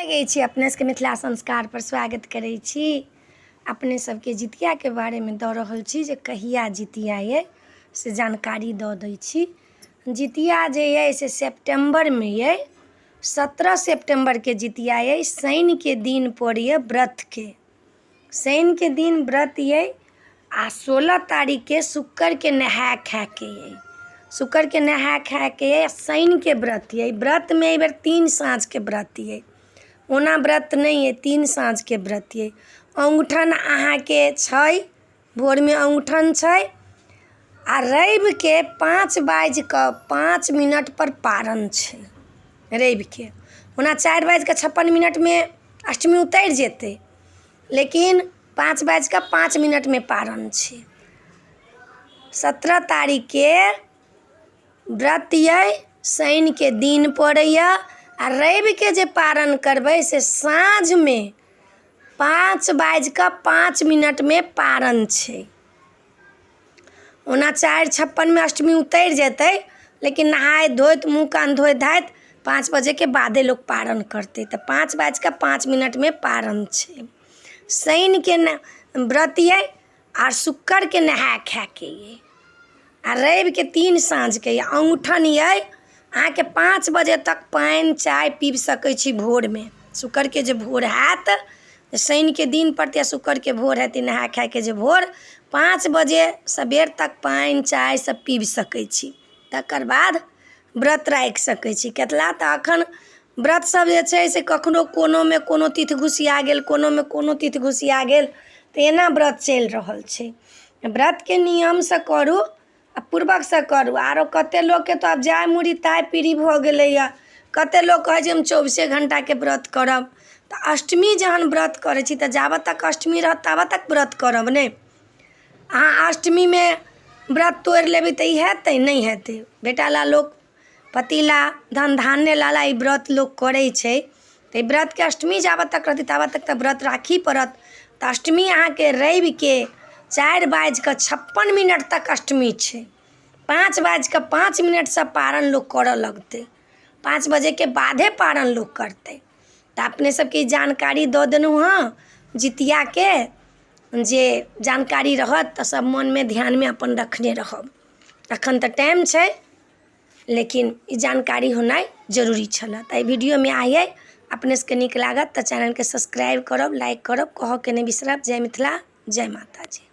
लगै छी अपने सबके मिथिला संस्कार पर स्वागत करै छी। अपने सबके जितिया के बारे में दऽ रहल छी जे कहिया जितिया ये से जानकारी दऽ दै छी। जितिया जे ये से सितंबर में ये 17 सितंबर के जितिया ये। शनि के दिन पर ये व्रत के, शनि के दिन व्रत ये आ 16 तारीख के शुक्र के नहा खा के ये, शुक्र के नहा खा के शनि के व्रत ये। व्रत में एहि बेर 3 साँझ के व्रत ये, ओना व्रत नहीं है, 3 साँझ के व्रत ये। औंगठन अहाँ के छै, भोर में औंगठन छै आ रवि के 5:05 पर पारण छै रवि के। ओना 4:56 में अष्टमी उतर जेतै, लेकिन 5:05 में पारण छै। 17 तारीख के व्रत ये, शनि के दिन पड़ैया आ रवि के जे पारण करबै से साँझ में 5:05 में पारण छै। ओना 4:56 में अष्टमी उतर जेतै, लेकिन नहाय धोइत मुँह कान धोइत धाइत 5 बजे के बादे लोग पारण करते, तो 5:05 में पारण छै। शनि के व्रत ये और शुक्र के नहा खा के ये आ रवि के 3 साँझ के ये। औंगठन ये अहाँ के 5 बजे तक पानि चाय पी सकै छी भोर में। शुक्र के जे भोर हैत, शनि के दिन पर या शुक्र के भोर हैत, नहा खा के जे भोर 5 बजे सबेर तक पानि चाय सब पी सकै छी। तकर बाद व्रत राखि सकै छी। केतला तऽ अखन व्रत सब जे छै से कखनो कोनो में कोनो तिथि घुसिया गेल, कोनो में कोनो तिथि घुसिया गेल, तऽ एना व्रत चलि रहल छै। व्रत के नियम से करू आ पूर्वक से करू। आरो कते लोग के तो अब जाय मुड़ी ताय पीढ़ी भऽ गेलैया। कते लोग कहै छै हम 24 घंटा के व्रत करब, तऽ अष्टमी जहन व्रत करै छी तऽ जाबत तक अष्टमी रहत ताबत तक व्रत करब ने। अहाँ अष्टमी में व्रत तोड़ि लेबै तऽ ई हेतै? नहीं हेतै। बेटा ला लोग, पति ला, धन धान्य ला ई व्रत लोग करै छै, तऽ ई व्रत के अष्टमी जाबत तक रहतै ताबत तक तऽ व्रत राखी पड़त। तऽ अष्टमी अहाँ के रवि के 4:56 तक अष्टमी छै। 5:05 से पारण लोग करऽ लगतै, 5 बजे के बादे पारण लोग करतै। तऽ अपने सबके जानकारी दऽ देलहुँ हँ जितिया के, जे जानकारी रहत तऽ सब मन में ध्यान में अपन रखने रहब। अखन तऽ टाइम छै, लेकिन ई जानकारी होनाइ जरूरी छलै। तऽ वीडियो में आइए अपने सबके नीक लागत तऽ चैनल के सब्सक्राइब करब, लाइक करब, कहऽ के नहीं बिसरब। जय मिथिला, जय माता जी।